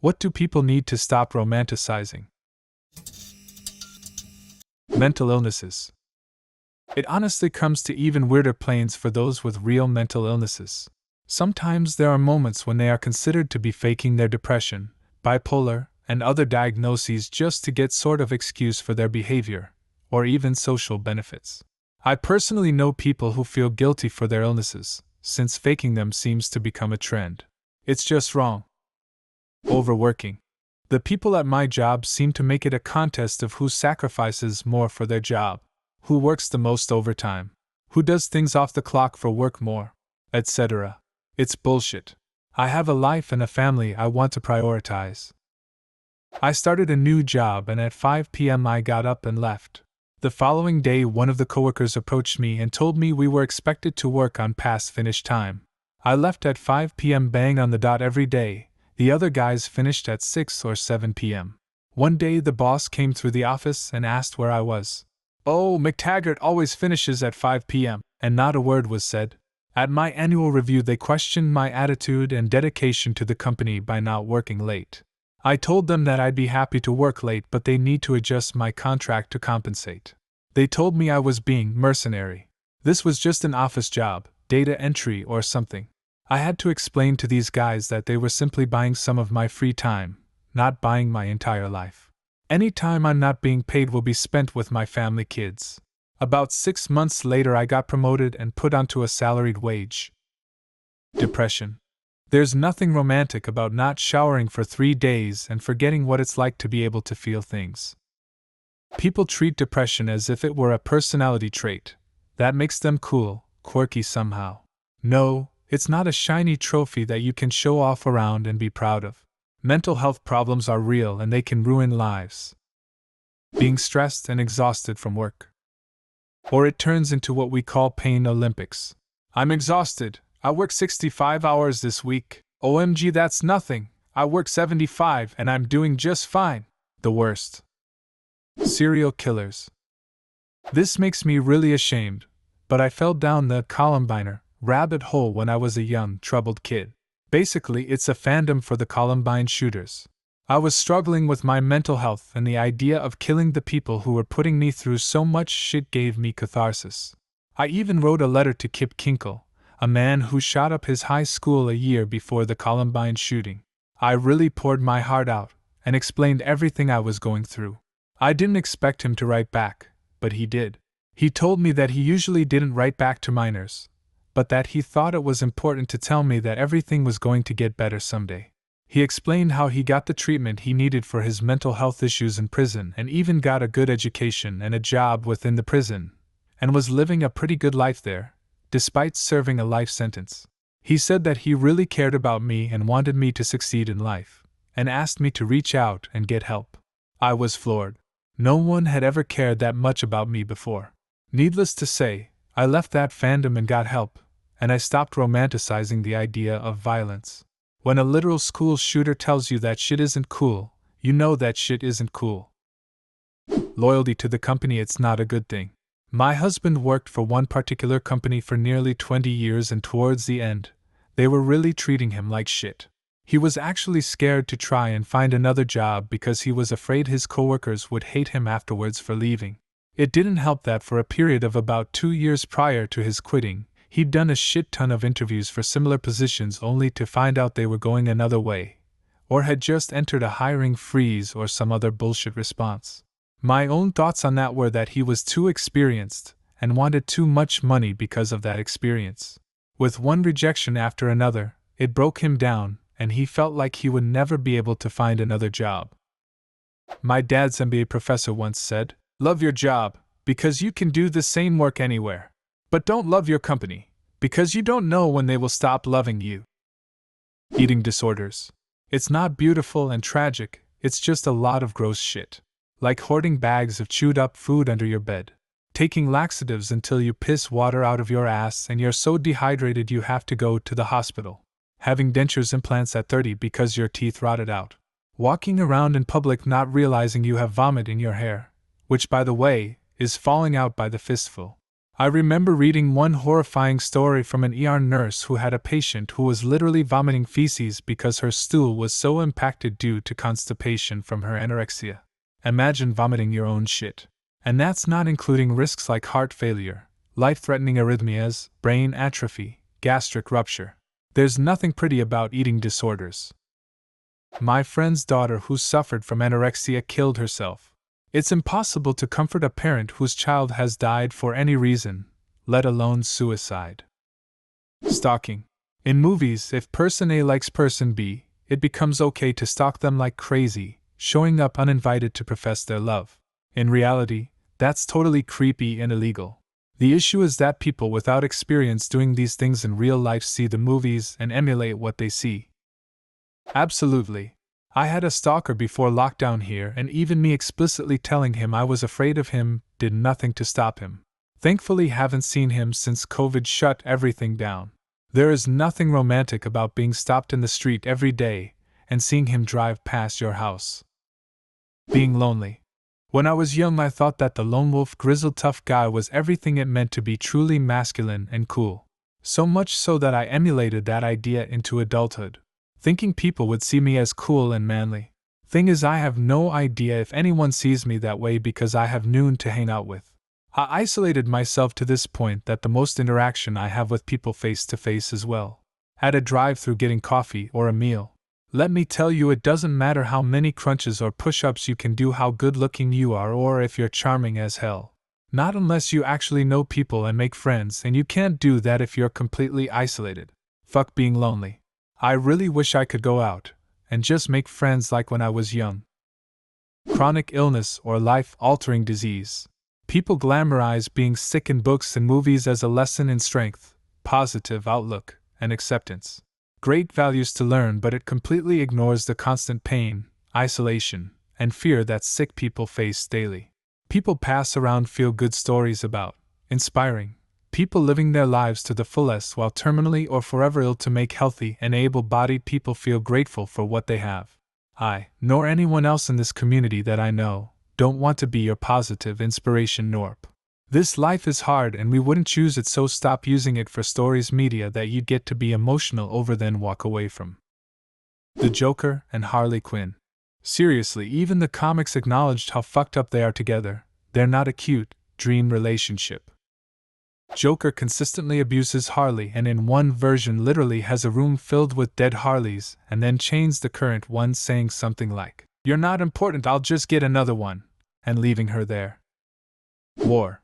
What do people need to stop romanticizing? Mental illnesses. It honestly comes to even weirder planes for those with real mental illnesses. Sometimes there are moments when they are considered to be faking their depression, bipolar, and other diagnoses just to get sort of excuse for their behavior, or even social benefits. I personally know people who feel guilty for their illnesses, since faking them seems to become a trend. It's just wrong. Overworking. The people at my job seem to make it a contest of who sacrifices more for their job, who works the most overtime, who does things off the clock for work more, etc. It's bullshit. I have a life and a family I want to prioritize. I started a new job and at 5 p.m. I got up and left. The following day, one of the coworkers approached me and told me we were expected to work on past finish time. I left at 5 p.m. bang on the dot every day. The other guys finished at 6 or 7 p.m. One day the boss came through the office and asked where I was. "Oh, McTaggart always finishes at 5 p.m., and not a word was said. At my annual review they questioned my attitude and dedication to the company by not working late. I told them that I'd be happy to work late but they need to adjust my contract to compensate. They told me I was being mercenary. This was just an office job, data entry or something. I had to explain to these guys that they were simply buying some of my free time, not buying my entire life. Any time I'm not being paid will be spent with my family kids." About 6 months later I got promoted and put onto a salaried wage. Depression. There's nothing romantic about not showering for 3 days and forgetting what it's like to be able to feel things. People treat depression as if it were a personality trait that makes them cool, quirky somehow. No, it's not a shiny trophy that you can show off around and be proud of. Mental health problems are real and they can ruin lives. Being stressed and exhausted from work. Or it turns into what we call pain Olympics. "I'm exhausted. I work 65 hours this week. OMG, that's nothing. I work 75 and I'm doing just fine." The worst. Serial killers. This makes me really ashamed, but I fell down the Columbiner rabbit hole when I was a young, troubled kid. Basically, it's a fandom for the Columbine shooters. I was struggling with my mental health and the idea of killing the people who were putting me through so much shit gave me catharsis. I even wrote a letter to Kip Kinkle, a man who shot up his high school a year before the Columbine shooting. I really poured my heart out and explained everything I was going through. I didn't expect him to write back, but he did. He told me that he usually didn't write back to minors, but that he thought it was important to tell me that everything was going to get better someday. He explained how he got the treatment he needed for his mental health issues in prison and even got a good education and a job within the prison, and was living a pretty good life there, despite serving a life sentence. He said that he really cared about me and wanted me to succeed in life, and asked me to reach out and get help. I was floored. No one had ever cared that much about me before. Needless to say, I left that fandom and got help, and I stopped romanticizing the idea of violence. When a literal school shooter tells you that shit isn't cool, you know that shit isn't cool. Loyalty to the company, it's not a good thing. My husband worked for one particular company for nearly 20 years and towards the end, they were really treating him like shit. He was actually scared to try and find another job because he was afraid his coworkers would hate him afterwards for leaving. It didn't help that for a period of about 2 years prior to his quitting, he'd done a shit ton of interviews for similar positions only to find out they were going another way, or had just entered a hiring freeze or some other bullshit response. My own thoughts on that were that he was too experienced and wanted too much money because of that experience. With one rejection after another, it broke him down, and he felt like he would never be able to find another job. My dad's MBA professor once said, "Love your job, because you can do the same work anywhere. But don't love your company, because you don't know when they will stop loving you." Eating disorders. It's not beautiful and tragic, it's just a lot of gross shit. Like hoarding bags of chewed up food under your bed. Taking laxatives until you piss water out of your ass and you're so dehydrated you have to go to the hospital. Having dentures implants at 30 because your teeth rotted out. Walking around in public not realizing you have vomit in your hair, which by the way, is falling out by the fistful. I remember reading one horrifying story from an ER nurse who had a patient who was literally vomiting feces because her stool was so impacted due to constipation from her anorexia. Imagine vomiting your own shit. And that's not including risks like heart failure, life-threatening arrhythmias, brain atrophy, gastric rupture. There's nothing pretty about eating disorders. My friend's daughter who suffered from anorexia killed herself. It's impossible to comfort a parent whose child has died for any reason, let alone suicide. Stalking. In movies, if person A likes person B, it becomes okay to stalk them like crazy, showing up uninvited to profess their love. In reality, that's totally creepy and illegal. The issue is that people without experience doing these things in real life see the movies and emulate what they see. Absolutely. I had a stalker before lockdown here, and even me explicitly telling him I was afraid of him did nothing to stop him. Thankfully, haven't seen him since COVID shut everything down. There is nothing romantic about being stopped in the street every day and seeing him drive past your house. Being lonely. When I was young, I thought that the lone wolf, grizzled tough guy was everything it meant to be truly masculine and cool. So much so that I emulated that idea into adulthood, thinking people would see me as cool and manly. Thing is, I have no idea if anyone sees me that way because I have noon to hang out with. I isolated myself to this point that the most interaction I have with people face to face as well. At a drive-thru getting coffee or a meal. Let me tell you, it doesn't matter how many crunches or push-ups you can do, how good-looking you are, or if you're charming as hell. Not unless you actually know people and make friends, and you can't do that if you're completely isolated. Fuck being lonely. I really wish I could go out and just make friends like when I was young. Chronic illness or life-altering disease. People glamorize being sick in books and movies as a lesson in strength, positive outlook, and acceptance. Great values to learn, but it completely ignores the constant pain, isolation, and fear that sick people face daily. People pass around feel-good stories about inspiring people living their lives to the fullest while terminally or forever ill to make healthy and able-bodied people feel grateful for what they have. I, nor anyone else in this community that I know, don't want to be your positive inspiration norp. This life is hard and we wouldn't choose it, so stop using it for stories media that you'd get to be emotional over then walk away from. The Joker and Harley Quinn. Seriously, even the comics acknowledged how fucked up they are together. They're not a cute, dream relationship. Joker consistently abuses Harley and in one version literally has a room filled with dead Harleys and then chains the current one saying something like, "You're not important, I'll just get another one," and leaving her there. War.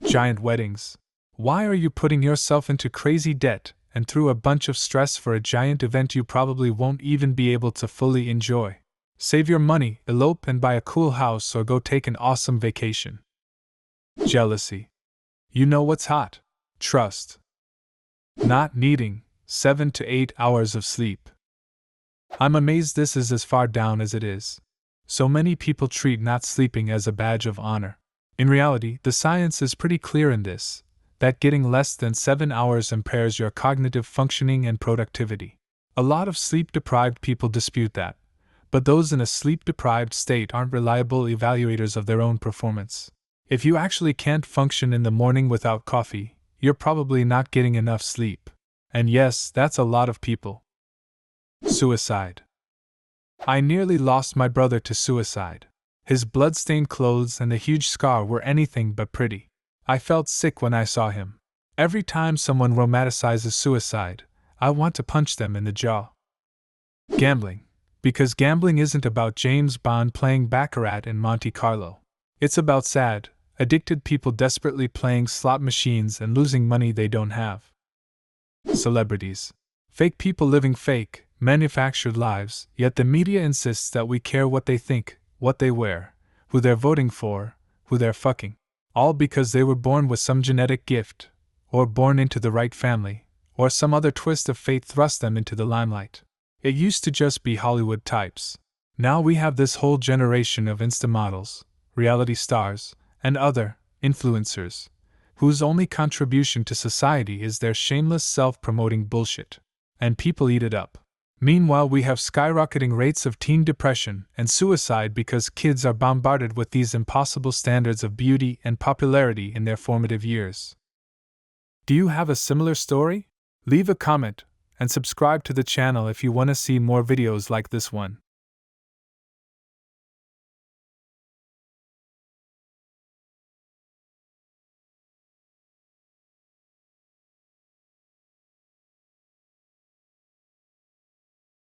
Giant weddings. Why are you putting yourself into crazy debt and through a bunch of stress for a giant event you probably won't even be able to fully enjoy? Save your money, elope and buy a cool house or go take an awesome vacation. Jealousy. You know what's hot? Trust. Not needing 7 to 8 hours of sleep. I'm amazed this is as far down as it is. So many people treat not sleeping as a badge of honor. In reality, the science is pretty clear in this, that getting less than 7 hours impairs your cognitive functioning and productivity. A lot of sleep-deprived people dispute that, but those in a sleep-deprived state aren't reliable evaluators of their own performance. If you actually can't function in the morning without coffee, you're probably not getting enough sleep. And yes, that's a lot of people. Suicide. I nearly lost my brother to suicide. His blood-stained clothes and the huge scar were anything but pretty. I felt sick when I saw him. Every time someone romanticizes suicide, I want to punch them in the jaw. Gambling. Because gambling isn't about James Bond playing Baccarat in Monte Carlo. It's about sad, addicted people desperately playing slot machines and losing money they don't have. Celebrities. Fake people living fake, manufactured lives, yet the media insists that we care what they think, what they wear, who they're voting for, who they're fucking. All because they were born with some genetic gift, or born into the right family, or some other twist of fate thrust them into the limelight. It used to just be Hollywood types. Now we have this whole generation of Insta models, reality stars, and other influencers, whose only contribution to society is their shameless self-promoting bullshit. And people eat it up. Meanwhile, we have skyrocketing rates of teen depression and suicide because kids are bombarded with these impossible standards of beauty and popularity in their formative years. Do you have a similar story? Leave a comment and subscribe to the channel if you want to see more videos like this one.